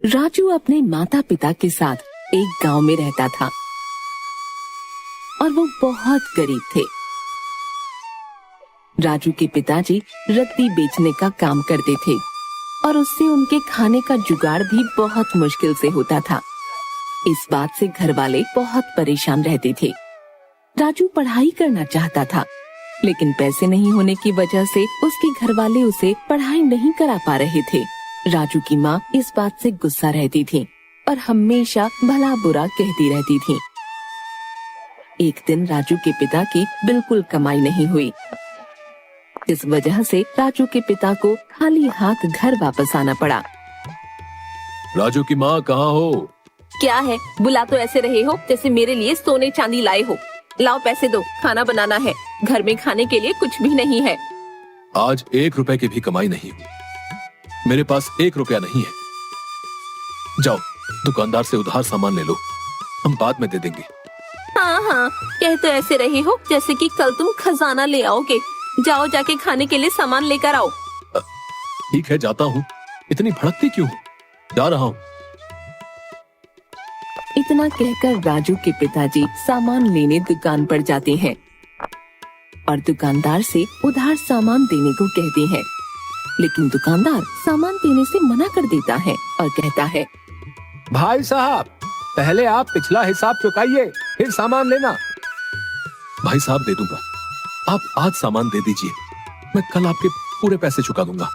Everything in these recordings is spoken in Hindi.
राजू अपने माता पिता के साथ एक गांव में रहता था और वो बहुत गरीब थे। राजू के पिताजी रद्दी बेचने का काम करते थे और उससे उनके खाने का जुगाड़ भी बहुत मुश्किल से होता था। इस बात से घर वाले बहुत परेशान रहते थे। राजू पढ़ाई करना चाहता था, लेकिन पैसे नहीं होने की वजह से उसके घर वाले उसे पढ़ाई नहीं करा पा रहे थे। राजू की माँ इस बात से गुस्सा रहती थी और हमेशा भला बुरा कहती रहती थी। एक दिन राजू के पिता की बिल्कुल कमाई नहीं हुई। इस वजह से राजू के पिता को खाली हाथ घर वापस आना पड़ा। राजू की माँ कहाँ हो? क्या है, बुला तो ऐसे रहे हो जैसे मेरे लिए सोने चांदी लाए हो। लाओ पैसे दो, खाना बनाना है। घर में खाने के लिए कुछ भी नहीं है। आज 1 रुपए की भी कमाई नहीं हुई। मेरे पास 1 रुपया नहीं है। जाओ दुकानदार से उधार सामान ले लो, हम बाद में दे देंगे। हाँ हाँ, कह तो ऐसे रहे हो जैसे कि कल तुम खजाना ले आओगे। जाओ जाके खाने के लिए सामान लेकर आओ। ठीक है, जाता हूँ। इतनी भड़कती क्यों? जा रहा हूँ। इतना कहकर राजू के पिताजी सामान लेने दुकान पर जाते हैं और दुकानदार से उधार सामान देने को कहते हैं, लेकिन दुकानदार सामान देने से मना कर देता है और कहता है, भाई साहब, पहले आप पिछला हिसाब चुकाइए, फिर सामान लेना। भाई साहब दे दूंगा, आप आज सामान दे दीजिए, मैं कल आपके पूरे पैसे चुका दूंगा।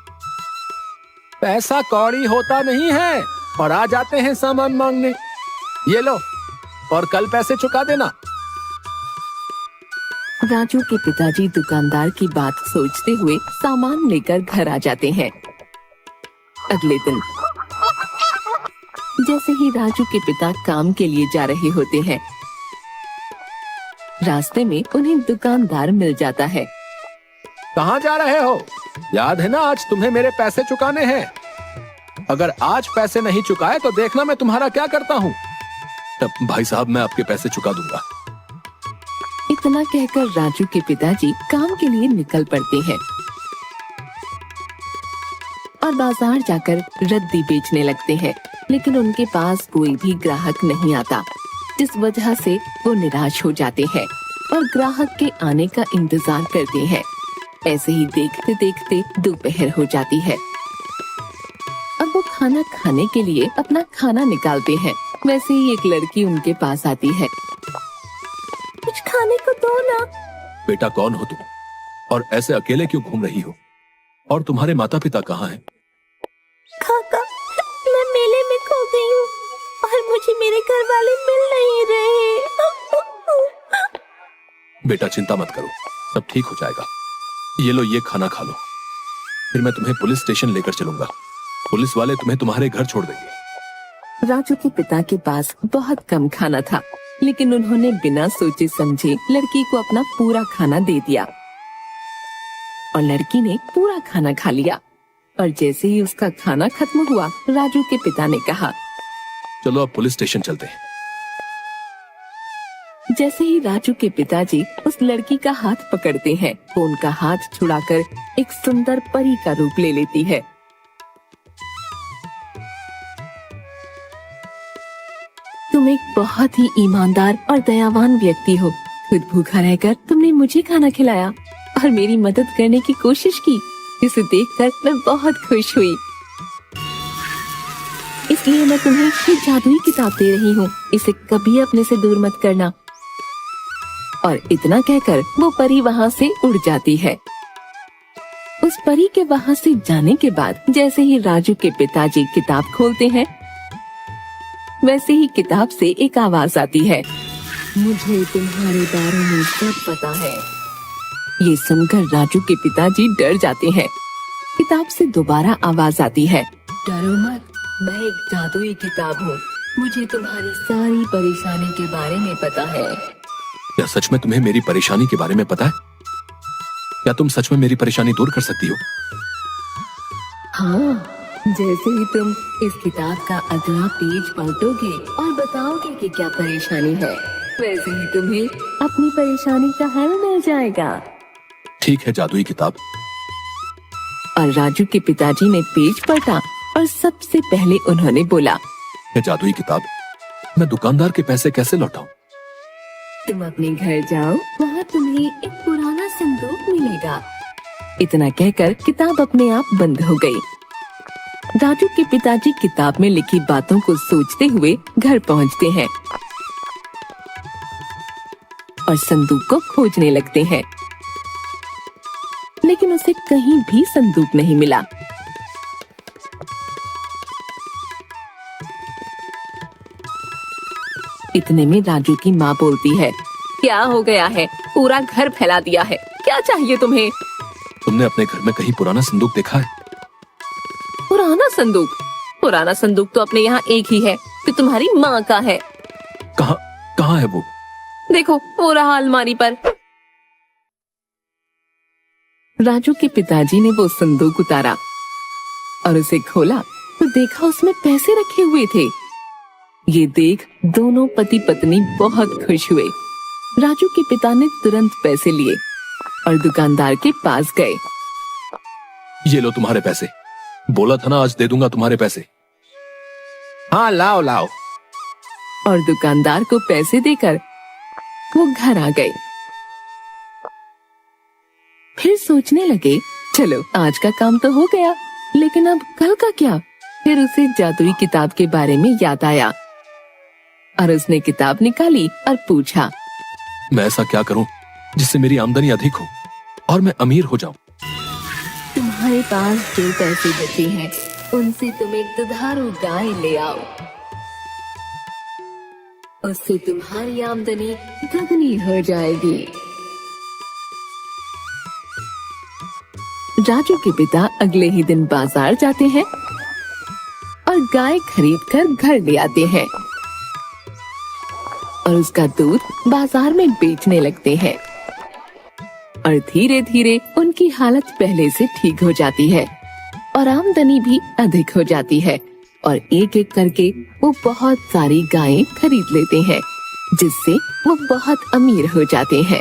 पैसा कौड़ी होता नहीं है और आ जाते हैं सामान मांगने। ये लो और कल पैसे चुका देना। राजू के पिताजी दुकानदार की बात सोचते हुए सामान लेकर घर आ जाते हैं। अगले दिन जैसे ही राजू के पिता काम के लिए जा रहे होते हैं, रास्ते में उन्हें दुकानदार मिल जाता है। कहाँ जा रहे हो? याद है ना, आज तुम्हें मेरे पैसे चुकाने हैं। अगर आज पैसे नहीं चुकाए तो देखना मैं तुम्हारा क्या करता हूँ। भाई साहब, मैं आपके पैसे चुका दूंगा। इतना कहकर राजू के पिताजी काम के लिए निकल पड़ते हैं और बाजार जाकर रद्दी बेचने लगते हैं, लेकिन उनके पास कोई भी ग्राहक नहीं आता, जिस वजह से वो निराश हो जाते हैं और ग्राहक के आने का इंतजार करते हैं। ऐसे ही देखते देखते दोपहर हो जाती है। अब वो खाना खाने के लिए अपना खाना निकालते हैं। वैसे ही एक लड़की उनके पास आती है। कुछ खाने को दो ना। बेटा, कौन हो तुम और ऐसे अकेले क्यों घूम रही हो? और तुम्हारे माता पिता कहाँ हैं? काका, मैं मेले में खो गई हूँ और मुझे मेरे घर वाले मिल नहीं रहे। बेटा चिंता मत करो, सब ठीक हो जाएगा। ये लो, ये खाना खा लो, फिर मैं तुम्हें पुलिस स्टेशन लेकर चलूंगा। पुलिस वाले तुम्हें तुम्हारे घर छोड़ देंगे। राजू के पिता के पास बहुत कम खाना था, लेकिन उन्होंने बिना सोचे समझे लड़की को अपना पूरा खाना दे दिया और लड़की ने पूरा खाना खा लिया। और जैसे ही उसका खाना खत्म हुआ, राजू के पिता ने कहा, चलो अब पुलिस स्टेशन चलते हैं। जैसे ही राजू के पिताजी उस लड़की का हाथ पकड़ते हैं, वो उनका हाथ छुड़ाकर एक सुंदर परी का रूप ले लेती है। तुम एक बहुत ही ईमानदार और दयावान व्यक्ति हो। खुद भूखा रहकर तुमने मुझे खाना खिलाया और मेरी मदद करने की कोशिश की। इसे देखकर मैं बहुत खुश हुई। इसलिए मैं तुम्हें ये जादुई किताब दे रही हूँ। इसे कभी अपने से दूर मत करना। और इतना कहकर वो परी वहाँ से उड़ जाती है। उस परी के वहाँ से जाने के बाद जैसे ही राजू के पिताजी किताब खोलते हैं, वैसे ही किताब से एक आवाज आती है, मुझे तुम्हारे बारे में सब पता है। ये सुनकर राजू के पिताजी डर जाते हैं। किताब से दोबारा आवाज आती है, डरो मत, मैं एक जादुई किताब हूँ। मुझे तुम्हारी सारी परेशानी के बारे में पता है। क्या सच में तुम्हें मेरी परेशानी के बारे में पता है? क्या तुम सच में मेरी परेशानी दूर कर सकती हो? हाँ, जैसे ही तुम इस किताब का अगला पेज पलटोगे और बताओगे कि क्या परेशानी है, वैसे ही तुम्हें अपनी परेशानी का हल मिल जाएगा। ठीक है जादुई किताब। और राजू के पिताजी ने पेज पलटा और सबसे पहले उन्होंने बोला, ये जादुई किताब मैं दुकानदार के पैसे कैसे लौटाऊं? तुम अपने घर जाओ, वहाँ तुम्हें एक पुराना संदूक मिलेगा। इतना कहकर किताब अपने आप बंद हो गई। राजू के पिताजी किताब में लिखी बातों को सोचते हुए घर पहुँचते हैं और संदूक को खोजने लगते हैं, लेकिन उसे कहीं भी संदूक नहीं मिला। इतने में राजू की माँ बोलती है, क्या हो गया है? पूरा घर फैला दिया है, क्या चाहिए तुम्हें? तुमने अपने घर में कहीं पुराना संदूक देखा है? पुराना संदूक? पुराना संदूक तो अपने यहाँ एक ही है जो तुम्हारी माँ का है। कहाँ कहाँ है वो? देखो वो रहा अलमारी पर। राजू के पिताजी ने वो संदूक उतारा और उसे खोला तो देखा उसमें पैसे रखे हुए थे। ये देख दोनों पति पत्नी बहुत खुश हुए। राजू के पिता ने तुरंत पैसे लिए और दुकानदार के पास गए। ये लो तुम्हारे पैसे, बोला था ना आज दे दूंगा तुम्हारे पैसे। हाँ लाओ लाओ। और दुकानदार को पैसे देकर वो घर आ गए। फिर सोचने लगे, चलो आज का काम तो हो गया, लेकिन अब कल का क्या? फिर उसे जादुई किताब के बारे में याद आया और उसने किताब निकाली और पूछा, मैं ऐसा क्या करूं जिससे मेरी आमदनी अधिक हो और मैं अमीर हो जाऊं? तुम्हारे पास जो पैसे बचे हैं उनसे तुम एक दुधारू गाय ले आओ, उससे तुम्हारी आमदनी दुगनी हो जाएगी। राजू के पिता अगले ही दिन बाजार जाते हैं और गाय खरीदकर घर ले आते हैं और उसका दूध बाजार में बेचने लगते हैं और धीरे धीरे उनकी हालत पहले से ठीक हो जाती है और आमदनी भी अधिक हो जाती है और एक एक करके वो बहुत सारी गायें खरीद लेते हैं, जिससे वो बहुत अमीर हो जाते हैं।